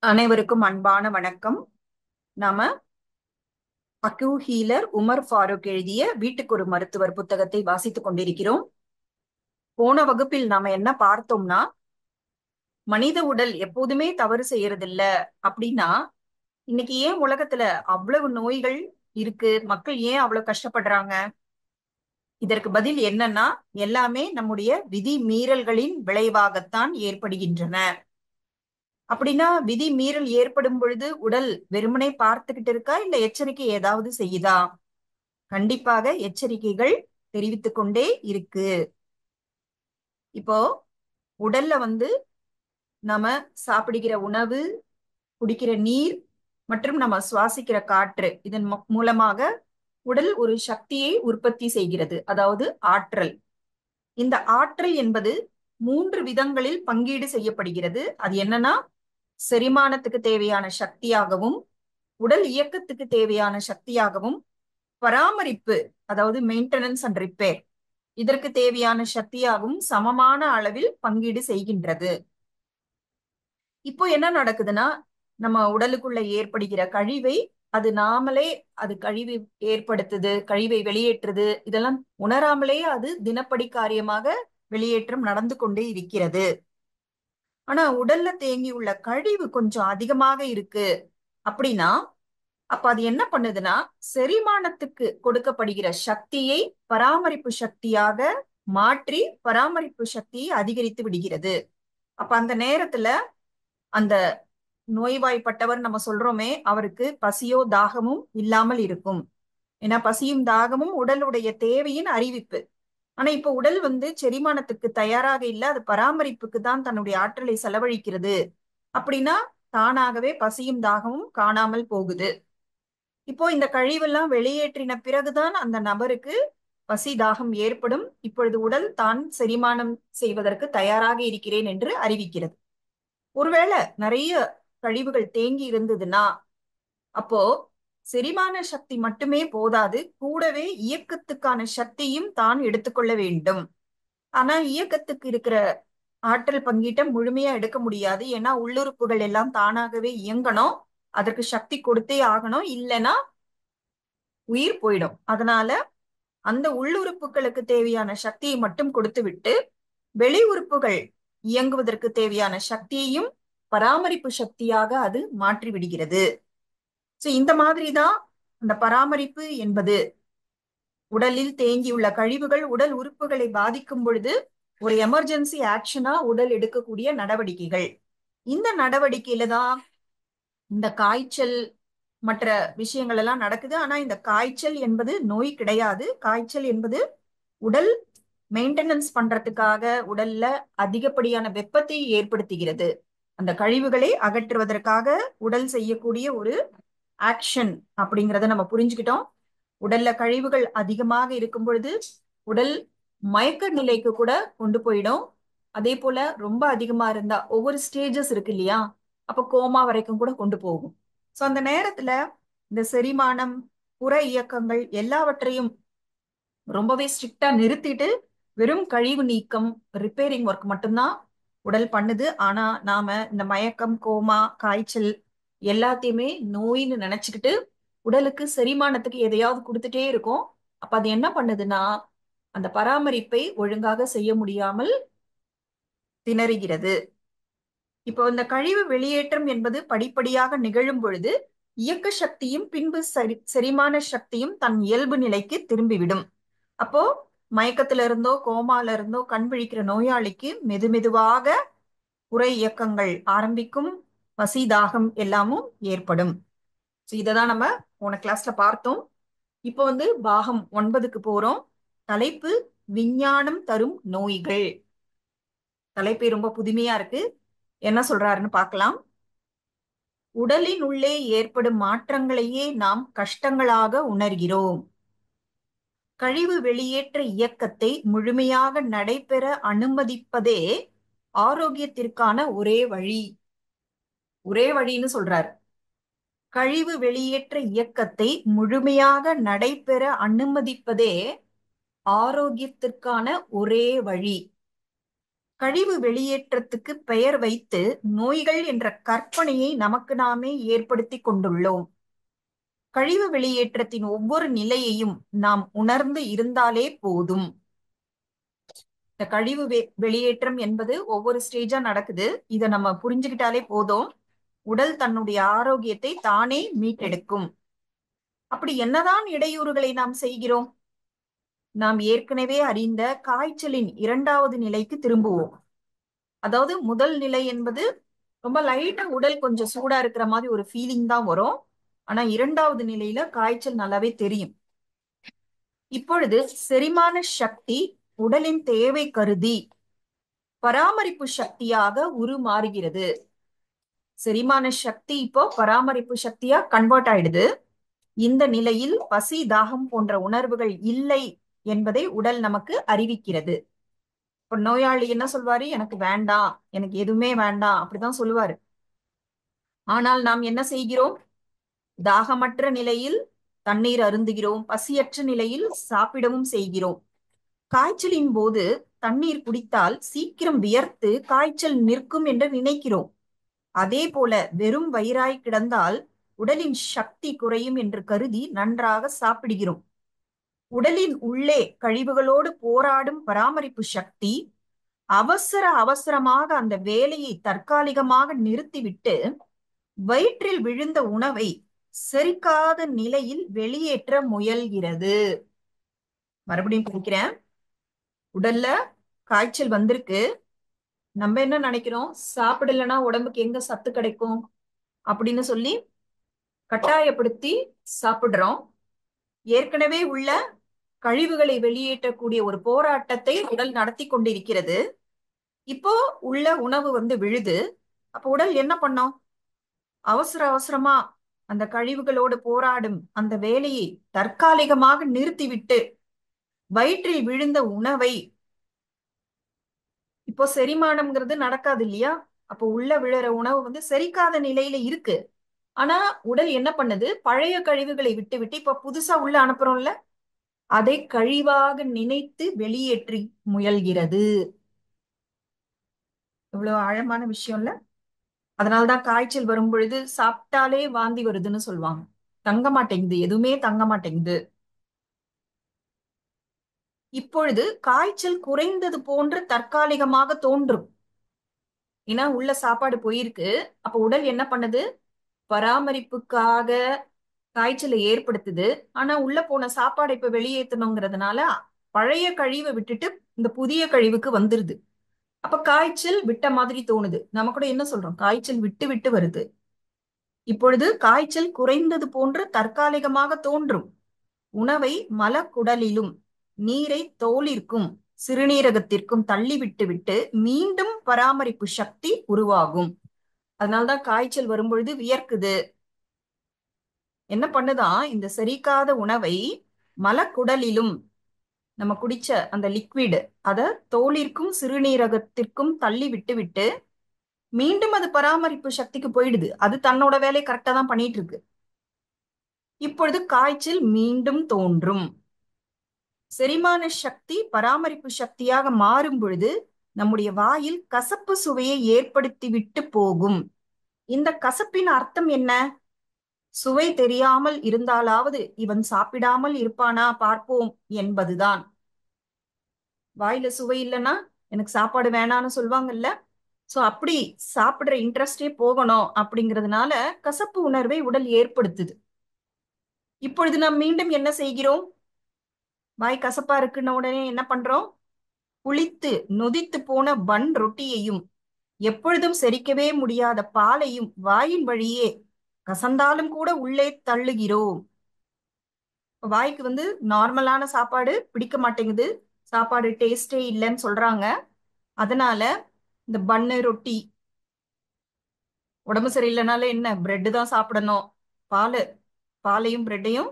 அனைவருக்கும் அன்பான வணக்கம். நாம அக்யூ ஹீலர் உமர் ஃபாரூக் எழுதிய வீட்டுக்கு ஒரு மருத்துவர் புத்தகத்தை வாசித்துக் கொண்டிருக்கிறோம். போன வகுப்பில் நாம என்ன பார்த்தோம்னா, மனித உடல் எப்போதுமே தவறு செய்யறதில்ல அப்படின்னா, இன்னைக்கு ஏன் உலகத்துல அவ்வளவு நோய்கள் இருக்கு, மக்கள் ஏன் அவ்வளவு கஷ்டப்படுறாங்க? இதற்கு பதில் என்னன்னா, எல்லாமே நம்முடைய விதி மீறல்களின் விளைவாகத்தான் ஏற்படுகின்றன. அப்படின்னா விதி மீறல் ஏற்படும் பொழுது உடல் வெறுமனே பார்த்துக்கிட்டு இருக்கா, இல்ல எச்சரிக்கை ஏதாவது செய்யுதா? கண்டிப்பாக எச்சரிக்கைகள் தெரிவித்துக் கொண்டே இருக்கு. இப்போ உடல்ல நம்ம சாப்பிடுகிற உணவு, குடிக்கிற நீர் மற்றும் நம்ம சுவாசிக்கிற காற்று, இதன் மூலமாக உடல் ஒரு சக்தியை உற்பத்தி செய்கிறது, அதாவது ஆற்றல். இந்த ஆற்றல் என்பது 3 விதங்களில் பங்கீடு செய்யப்படுகிறது. அது என்னன்னா, செரிமானத்துக்கு தேவையான சக்தியாகவும், உடல் இயக்கத்துக்கு தேவையான சக்தியாகவும், பராமரிப்பு, அதாவது மெயின்டெனன்ஸ் அண்ட் ரிப்பேர், இதற்கு தேவையான சக்தியாகவும் சமமான அளவில் பங்கீடு செய்கின்றது. இப்போ என்ன நடக்குதுன்னா, நம்ம உடலுக்குள்ள ஏற்படுகிற கழிவை அது நாமளே, அது கழிவு ஏற்படுத்துது, கழிவை வெளியேற்றுது, இதெல்லாம் உணராமலே அது தினப்படி காரியமாக வெளியேற்றம் நடந்து கொண்டே இருக்கிறது. ஆனா உடல்ல தேங்கியுள்ள கழிவு கொஞ்சம் அதிகமாக இருக்கு அப்படின்னா, அப்ப அது என்ன பண்ணுதுன்னா, செரிமானத்துக்கு கொடுக்கப்படுகிற சக்தியை பராமரிப்பு சக்தியாக மாற்றி பராமரிப்பு சக்தியை அதிகரித்து விடுகிறது. அப்ப அந்த நேரத்துல அந்த நோய்வாய்ப்பட்டவர் நம்ம சொல்றோமே, அவருக்கு பசியோ தாகமும் இல்லாமல் இருக்கும். ஏன்னா பசியும் தாகமும் உடலுடைய தேவையின் அறிவிப்பு. ஆனா இப்ப உடல் செரிமானத்துக்கு தயாராக இல்லை, அது பராமரிப்புக்கு தான் தன்னுடைய ஆற்றலை செலவழிக்கிறது அப்படின்னா, தானாகவே பசியும் தாகமும் காணாமல் போகுது. இப்போ இந்த கழிவெல்லாம் வெளியேற்றின பிறகுதான் அந்த நபருக்கு பசி தாகம் ஏற்படும். இப்பொழுது உடல் தான் செரிமானம் செய்வதற்கு தயாராக இருக்கிறேன் என்று அறிவிக்கிறது. ஒருவேளை நிறைய கழிவுகள் தேங்கி இருந்ததுன்னா, அப்போ செரிமான சக்தி மட்டுமே போதாது, கூடவே இயக்கத்துக்கான சக்தியும் தான் எடுத்துக்கொள்ள வேண்டும். ஆனா இயக்கத்துக்கு இருக்கிற ஆற்றல் பங்கீட்டை முழுமையா எடுக்க முடியாது. ஏன்னா உள்ளுறுப்புகள் எல்லாம் தானாகவே இயங்கணும், அதற்கு சக்தி கொடுத்தே ஆகணும், இல்லைன்னா உயிர் போயிடும். அதனால அந்த உள்ளுறுப்புகளுக்கு தேவையான சக்தியை மட்டும் கொடுத்து விட்டு, வெளி உறுப்புகள் இயங்குவதற்கு தேவையான சக்தியையும் பராமரிப்பு சக்தியாக அது மாற்றி விடுகிறது. சோ இந்த மாதிரி தான் அந்த பராமரிப்பு என்பது, உடலில் தேங்கியுள்ள கழிவுகள் உடல் உறுப்புகளை பாதிக்கும் பொழுது ஒரு எமர்ஜென்சி ஆக்ஷனா உடல் எடுக்கக்கூடிய நடவடிக்கைகள். இந்த நடவடிக்கையில தான் இந்த காய்ச்சல் மற்ற விஷயங்கள் எல்லாம் நடக்குது. ஆனா இந்த காய்ச்சல் என்பது நோய் கிடையாது. காய்ச்சல் என்பது உடல் மெயின்டெனன்ஸ் பண்றதுக்காக உடல்ல அதிகப்படியான வெப்பத்தை ஏற்படுத்துகிறது. அந்த கழிவுகளை அகற்றுவதற்காக உடல் செய்யக்கூடிய ஒரு ஆக்ஷன் அப்படிங்கிறத நம்ம புரிஞ்சுக்கிட்டோம். உடல்ல கழிவுகள் அதிகமாக இருக்கும் பொழுது உடல் மயக்க நிலைக்கு கூட கொண்டு போயிடும். அதே போல ரொம்ப அதிகமா இருந்தா ஒவ்வொரு ஸ்டேஜஸ் இருக்கு இல்லையா, அப்ப கோமா வரைக்கும் கூட கொண்டு போகும். சோ அந்த நேரத்துல இந்த செரிமானம், புற இயக்கங்கள் எல்லாவற்றையும் ரொம்பவே ஸ்ட்ரிக்டா நிறுத்திட்டு வெறும் கழிவு நீக்கம், ரிப்பேரிங் ஒர்க் மட்டும்தான் உடல் பண்ணுது. ஆனா நாம இந்த மயக்கம், கோமா, காய்ச்சல் எல்லாத்தையுமே நோயின்னு நினைச்சுக்கிட்டு உடலுக்கு செரிமானத்துக்கு எதையாவது கொடுத்துட்டே இருக்கோம். அப்ப அது என்ன பண்ணுதுன்னா, அந்த பராமரிப்பை ஒழுங்காக செய்ய முடியாமல் திணறுகிறது. இப்போ இந்த கழிவு வெளியேற்றம் என்பது படிப்படியாக நிகழும் பொழுது இயக்க சக்தியும் பின்பு செரிமான சக்தியும் தன் இயல்பு நிலைக்கு திரும்பிவிடும். அப்போ மயக்கத்துல இருந்தோ கோமால இருந்தோ கண் விழிக்கிற நோயாளிக்கு மெதுமெதுவாக புற இயக்கங்கள் ஆரம்பிக்கும், பசி தாகம் எல்லாமும் ஏற்படும். இததான் நம்ம போன கிளாஸ்ல பார்த்தோம். இப்போ பாகம் 9க்கு போறோம். தலைப்பு விஞ்ஞானம் தரும் நோய்கள். தலைப்பே ரொம்ப புதுமையா இருக்கு. என்ன சொல்றாருன்னு பார்க்கலாம். உடலின் உள்ளே ஏற்படும் மாற்றங்களையே நாம் கஷ்டங்களாக உணர்கிறோம். கழிவு வெளியேற்ற இயக்கத்தை முழுமையாக நடைபெற அனுமதிப்பதே ஆரோக்கியத்திற்கான ஒரே வழி. ஒரே வழின்னு சொல்றாரு. கழிவு வெளியேற்ற இயக்கத்தை முழுமையாக நடைபெற அனுமதிப்பதே ஆரோக்கியத்திற்கான ஒரே வழி. கழிவு வெளியேற்றத்துக்கு பெயர் வைத்து நோய்கள் என்ற கற்பனையை நமக்கு நாமே ஏற்படுத்தி கொண்டுள்ளோம். கழிவு வெளியேற்றத்தின் ஒவ்வொரு நிலையையும் நாம் உணர்ந்து இருந்தாலே போதும். இந்த கழிவு வெளியேற்றம் என்பது ஒவ்வொரு ஸ்டேஜா நடக்குது. இதை நம்ம புரிஞ்சுக்கிட்டாலே போதும். உடல் தன்னுடைய ஆரோக்கியத்தை தானே மீட்டெடுக்கும். அப்படி என்னதான் இடையூறுகளை நாம் செய்கிறோம்? நாம் ஏற்கனவே அறிந்த காய்ச்சலின் இரண்டாவது நிலைக்கு திரும்புவோம். அதாவது முதல் நிலை என்பது ரொம்ப லைட்டா உடல் கொஞ்சம் சூடா இருக்கிற மாதிரி ஒரு ஃபீலிங் தான் வரும். ஆனா இரண்டாவது நிலையில காய்ச்சல் நல்லாவே தெரியும். இப்பொழுது செரிமான சக்தி உடலின் தேவை கருதி பராமரிப்பு சக்தியாக உருமாறுகிறது. செரிமான சக்தி இப்போ பராமரிப்பு சக்தியா கன்வெர்ட் ஆயிடுது. இந்த நிலையில் பசி, தாகம் போன்ற உணர்வுகள் இல்லை என்பதை உடல் நமக்கு அறிவிக்கிறது. இப்ப நோயாளி என்ன சொல்வாரு? எனக்கு வேண்டாம், எனக்கு எதுவுமே வேண்டாம் அப்படிதான் சொல்லுவாரு. ஆனால் நாம் என்ன செய்கிறோம்? தாகமற்ற நிலையில் தண்ணீர் அருந்துகிறோம், பசியற்ற நிலையில் சாப்பிடவும் செய்கிறோம். காய்ச்சலின் போது தண்ணீர் குடித்தால் சீக்கிரம் வியர்த்து காய்ச்சல் நிற்கும் என்று நினைக்கிறோம். அதே போல வெறும் வயிறாய் கிடந்தால் உடலின் சக்தி குறையும் என்று கருதி நன்றாக சாப்பிடுகிறோம். உடலின் உள்ளே கழிவுகளோடு போராடும் பராமரிப்பு சக்தி அவசரமாக அந்த வேலையை தற்காலிகமாக நிறுத்திவிட்டு வயிற்றில் விழுந்த உணவை செரிக்காத நிலையில் வெளியேற்ற முயல்கிறது. மறுபடியும் குறிக்கிறேன். உடல்ல காய்ச்சல் வந்திருக்கு. நம்ம என்ன நினைக்கிறோம்? சாப்பிடலன்னா உடம்புக்கு எங்க சத்து கிடைக்கும் அப்படின்னு சொல்லி கட்டாயப்படுத்தி சாப்பிடுறோம். ஏற்கனவே உள்ள கழிவுகளை வெளியேற்றக்கூடிய ஒரு போராட்டத்தை உடல் நடத்தி கொண்டிருக்கிறது. இப்போ உள்ள உணவு விழுது. அப்போ உடல் என்ன பண்ணும்? அவசரமா அந்த கழிவுகளோடு போராடும் அந்த வேலையை தற்காலிகமாக நிறுத்திவிட்டு வயிற்றில் விழுந்த உணவை, இப்போ செரிமானம்ங்கிறது நடக்காது இல்லையா? அப்போ உள்ள விழுற உணவு செரிக்காத நிலையில இருக்கு. ஆனா உடல் என்ன பண்ணுது? பழைய கழிவுகளை விட்டு விட்டு இப்ப புதுசா உள்ள அனுப்புறோம்ல, அதை கழிவாக நினைத்து வெளியேற்றி முயல்கிறது. இவ்வளவு ஆழமான விஷயம் இல்ல? அதனால்தான் காய்ச்சல் வரும் பொழுது சாப்பிட்டாலே வாந்தி வருதுன்னு சொல்லுவாங்க. தங்க மாட்டேங்குது, எதுவுமே தங்க மாட்டேங்குது. இப்பொழுது காய்ச்சல் குறைந்தது போன்று தற்காலிகமாக தோன்றும். ஏன்னா உள்ள சாப்பாடு போயிருக்கு. அப்ப உடல் என்ன பண்ணுது? பராமரிப்புக்காக காய்ச்சலை ஏற்படுத்துது. ஆனா உள்ள போன சாப்பாடை இப்ப வெளியேற்றணுங்கிறதுனால பழைய கழிவை விட்டுட்டு இந்த புதிய கழிவுக்கு வந்துருது. அப்ப காய்ச்சல் விட்ட மாதிரி தோணுது. நம்ம கூட என்ன சொல்றோம்? காய்ச்சல் விட்டு விட்டு வருது. இப்பொழுது காய்ச்சல் குறைந்தது போன்று தற்காலிகமாக தோன்றும். உணவை மலக்குடலிலும் நீரை தோலிற்கும் சிறுநீரகத்திற்கும் தள்ளி விட்டு விட்டு மீண்டும் பராமரிப்பு சக்தி உருவாகும். அதனால்தான் காய்ச்சல் வரும்பொழுது வியர்க்குது. என்ன பண்ணுதான்? இந்த செரிக்காத உணவை மலக்குடலிலும் நம்ம குடிச்ச அந்த லிக்விட் அத தோலிற்கும் சிறுநீரகத்திற்கும் தள்ளி விட்டு விட்டு மீண்டும் அது பராமரிப்பு சக்திக்கு போயிடுது. அது தன்னோட வேலையை கரெக்டா தான் பண்ணிட்டு இருக்கு. இப்பொழுது காய்ச்சல் மீண்டும் தோன்றும். செரிமான சக்தி பராமரிப்பு சக்தியாக மாறும் பொழுது நம்முடைய வாயில் கசப்பு சுவையை ஏற்படுத்தி விட்டு போகும். இந்த கசப்பின் அர்த்தம் என்ன? சுவை தெரியாமல் இருந்தாலாவது இவன் சாப்பிடாமல் இருப்பானா பார்ப்போம் என்பதுதான். வாயில சுவை இல்லைன்னா எனக்கு சாப்பாடு வேணான்னு சொல்லுவாங்கல்ல. சோ அப்படி சாப்பிடுற இன்ட்ரெஸ்டே போகணும் அப்படிங்கிறதுனால கசப்பு உணர்வை உடல் ஏற்படுத்துது. இப்பொழுது நாம் மீண்டும் என்ன செய்கிறோம்? வாய் கசப்பா இருக்குன்ன உடனே என்ன பண்றோம்? புளித்து நொதித்து போன பன் ரொட்டியையும் எப்பொழுதும் செரிக்கவே முடியாத பாலையும் வாயின் வழியே கசந்தாலும் கூட உள்ளே தள்ளுகிறோம். வாய்க்கு நார்மலான சாப்பாடு பிடிக்க மாட்டேங்குது, சாப்பாடு டேஸ்டே இல்லைன்னு சொல்றாங்க. அதனால இந்த பன்னு ரொட்டி, உடம்பு சரியில்லைனால என்ன பிரெட் தான் சாப்பிடணும், பால் பாலையும் பிரெட்டையும்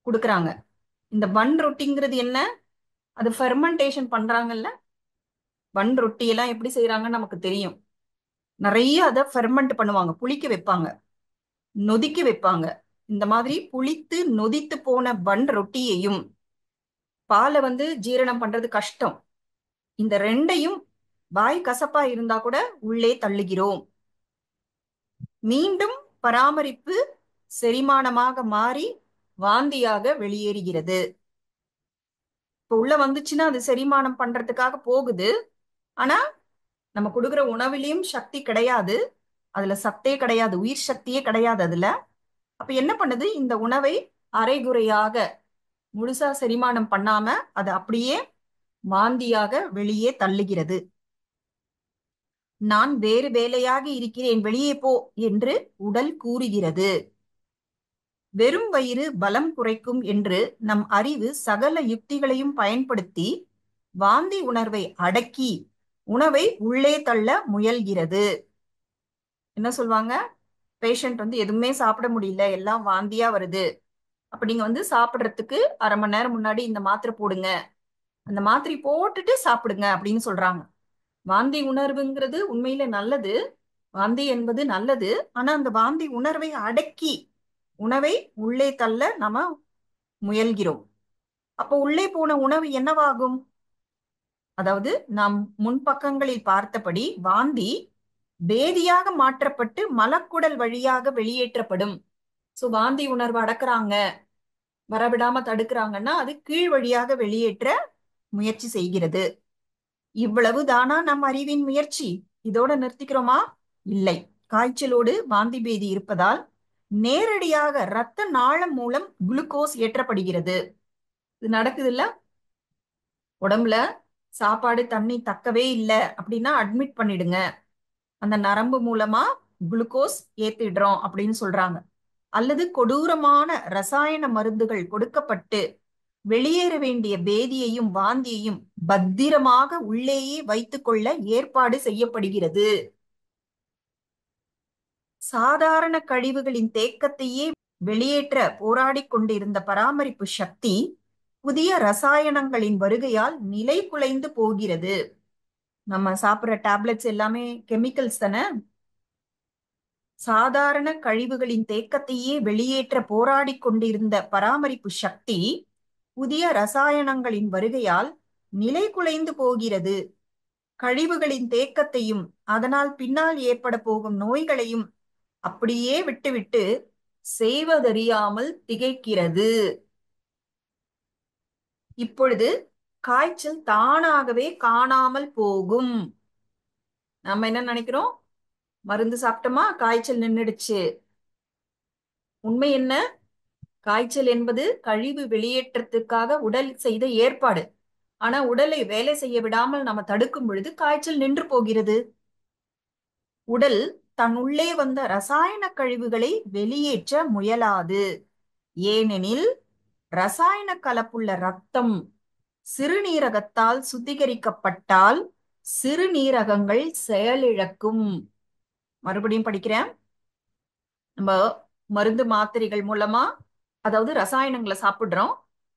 கொடுக்குறாங்க. இந்த பன் ரொட்டிங்கிறது என்ன? அது ஃபெர்மெண்டேஷன் பண்றாங்கல்ல. பன் ரொட்டி எல்லாம் எப்படி செய்யறாங்கன்னு நமக்கு தெரியும். நிறைய அதை ஃபெர்மெண்ட் பண்ணுவாங்க, புளிக்க வைப்பாங்க, நொதிக்க வைப்பாங்க. இந்த மாதிரி புளித்து நொதித்து போன பன் ரொட்டியையும் பாலை ஜீரணம் பண்றது கஷ்டம். இந்த ரெண்டையும் வாய் கசப்பா இருந்தா கூட உள்ளே தள்ளுகிறோம். மீண்டும் பராமரிப்பு செரிமானமாக மாறி வாந்தியாக வெளியேறுகிறது. இப்ப உள்ள வந்துச்சுன்னா அது செரிமானம் பண்றதுக்காக போகுது. ஆனா நம்ம கொடுக்குற உணவிலையும் சக்தி கிடையாது. அதுல சத்தே கிடையாது, உயிர் சக்தியே கிடையாது அதுல. அப்ப என்ன பண்ணுது, இந்த உணவை அரைகுறையாக முழுசா செரிமானம் பண்ணாம அது அப்படியே வாந்தியாக வெளியே தள்ளுகிறது. நான் வேறு வேலையாக இருக்கிறேன், வெளியே போ என்று உடல் கூறுகிறது. வெறும் வயிறு பலம் குறைக்கும் என்று நம் அறிவு சகல யுக்திகளையும் பயன்படுத்தி வாந்தி உணர்வை அடக்கி உணவை உள்ளே தள்ள முயல்கிறது. என்ன சொல்லுவாங்க, பேஷண்ட் வந்து எதுவுமே சாப்பிட முடியல, எல்லாம் வாந்தியா வருது, அப்ப நீங்க வந்து சாப்பிடுறதுக்கு அரை மணி நேரம் முன்னாடி இந்த மாத்திரை போடுங்க, அந்த மாத்திரை போட்டுட்டு சாப்பிடுங்க அப்படின்னு சொல்றாங்க. வாந்தி உணர்வுங்கிறது உண்மையில நல்லது, வாந்தி என்பது நல்லது. ஆனா அந்த வாந்தி உணர்வை அடக்கி உணவை உள்ளே தள்ள நாம முயல்கிறோம். அப்போ உள்ளே போன உணவு என்னவாகும்? அதாவது நாம் முன்பக்கங்களில் பார்த்தபடி வாந்தி பேதியாக மாற்றப்பட்டு மலக்குடல் வழியாக வெளியேற்றப்படும். சோ வாந்தி உணர்வு அடக்குறாங்க, வரவிடாம தடுக்கிறாங்கன்னா அது கீழ் வழியாக வெளியேற்ற முயற்சி செய்கிறது. இவ்வளவு தானா நம் அறிவின் முயற்சி? இதோட நிறுத்திக்கிறோமா? இல்லை. காய்ச்சலோடு வாந்தி பேதி இருப்பதால் நேரடியாக இரத்த நாளம் மூலம் குளுக்கோஸ் ஏற்றப்படுகிறது. இது நடக்குது இல்ல? உடம்புல சாப்பாடு தண்ணி தக்கவே இல்லை அப்படின்னா அட்மிட் பண்ணிடுங்க, அந்த நரம்பு மூலமா குளுக்கோஸ் ஏத்திடுறோம் அப்படின்னு சொல்றாங்க. அல்லது கொடூரமான ரசாயன மருந்துகள் கொடுக்கப்பட்டு வெளியேற வேண்டிய பேதியையும் வாந்தியையும் பத்திரமாக உள்ளேயே வைத்துக்கொள்ள ஏற்பாடு செய்யப்படுகிறது. சாதாரண கழிவுகளின் தேக்கத்தையே வெளியேற்ற போராடிக் கொண்டிருந்த பராமரிப்பு சக்தி புதிய ரசாயனங்களின் வருகையால் நிலை குலைந்து போகிறது. நம்ம சாப்பிடுற டேப்லெட்ஸ் எல்லாமே கெமிக்கல்ஸ் தானே. சாதாரண கழிவுகளின் தேக்கத்தையே வெளியேற்ற போராடிக் கொண்டிருந்த பராமரிப்பு சக்தி புதிய ரசாயனங்களின் வருகையால் நிலை குலைந்து போகிறது. கழிவுகளின் தேக்கத்தையும் அதனால் பின்னால் ஏற்பட போகும் நோய்களையும் அப்படியே விட்டுவிட்டு செய்வதறியாமல் திகைக்கிறது. இப்பொழுது காய்ச்சல் தானாகவே காணாமல் போகும். நம்ம என்ன நினைக்கிறோம், மருந்து சாப்பிட்டோமா காய்ச்சல் நின்னுடுச்சு. உண்மை என்ன? காய்ச்சல் என்பது கழிவு வெளியேற்றத்துக்காக உடல் செய்த ஏற்பாடு. ஆனா உடலை வேலை செய்ய விடாமல் நம்ம தடுக்கும் பொழுது காய்ச்சல் நின்று போகிறது. உடல் தன் உள்ளே வந்த ரசாயன கழிவுகளை வெளியேற்ற முயலாது. ஏனெனில் ரசாயன கலப்புள்ள ரத்தம் சிறுநீரகத்தால் சுத்திகரிக்கப்பட்டால் சிறுநீரகங்கள் செயலிழக்கும். மறுபடியும் படிக்கிறேன். நம்ம மருந்து மாத்திரைகள் மூலமா, அதாவது ரசாயனங்களை சாப்பிடுறோம்.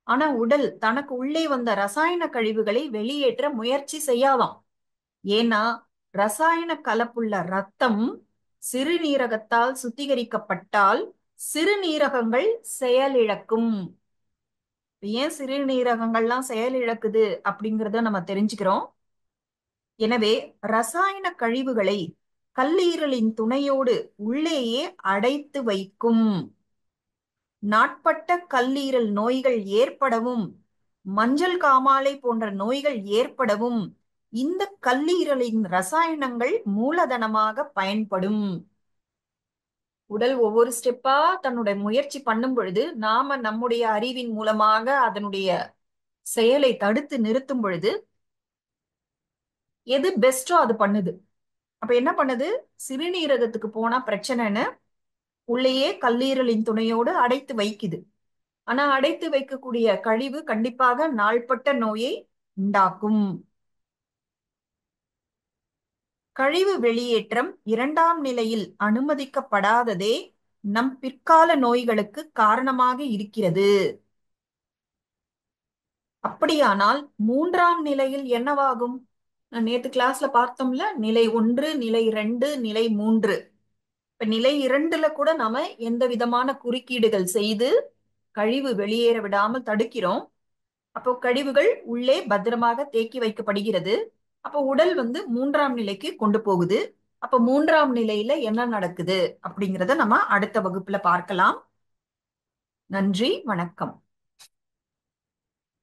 ஆனா உடல் தனக்கு உள்ளே வந்த ரசாயன கழிவுகளை வெளியேற்ற முயற்சி செய்யாதாம். ஏன்னா ரசாயன கலப்புள்ள ரத்தம் சிறுநீரகத்தால் சுத்திகரிக்கப்பட்டால் சிறுநீரகங்கள் செயலிழக்கும். ஏன் சிறுநீரகங்கள்லாம் செயலிழக்குது அப்படிங்கிறத நம்ம தெரிஞ்சுக்கிறோம். எனவே ரசாயன கழிவுகளை கல்லீரலின் துணையோடு உள்ளேயே அடைத்து வைக்கும். நாட்பட்ட கல்லீரல் நோய்கள் ஏற்படவும் மஞ்சள் காமாலை போன்ற நோய்கள் ஏற்படவும் இந்த கல்லீரலின் ரசாயனங்கள் மூலதனமாக பயன்படும். உடல் ஒவ்வொரு ஸ்டெப்பா தன்னுடைய முயற்சி பண்ணும் பொழுது நாம நம்முடைய அறிவின் மூலமாக அதனுடைய செயலை தடுத்து நிறுத்தும் பொழுது எது பெஸ்டோ அது பண்ணுது. அப்ப என்ன பண்ணுது, சிறுநீரகத்துக்கு போனா பிரச்சனைன்னு உள்ளேயே கல்லீரலின் துணையோடு அடைத்து வைக்குது. ஆனா அடைத்து வைக்கக்கூடிய கழிவு கண்டிப்பாக நாள்பட்ட நோயை உண்டாக்கும். கழிவு வெளியேற்றம் இரண்டாம் நிலையில் அனுமதிக்கப்படாததே நம் பிற்கால நோய்களுக்கு காரணமாக இருக்கிறது. அப்படியானால் மூன்றாம் நிலையில் என்னவாகும்? நேத்து கிளாஸ்ல பார்த்தோம்ல, நிலை 1, நிலை 2, நிலை 3. இப்ப நிலை 2ல கூட நாம எந்த விதமான குறுக்கீடுகள் செய்து கழிவு வெளியேற விடாமல் தடுக்கிறோம். அப்போ கழிவுகள் உள்ளே பத்திரமாக தேக்கி வைக்கப்படுகிறது. அப்ப உடல் வந்து மூன்றாம் நிலைக்கு கொண்டு போகுது. அப்ப மூன்றாம் நிலையில என்ன நடக்குது அப்படிங்கிறத நம்ம அடுத்த வகுப்புல பார்க்கலாம். நன்றி, வணக்கம்.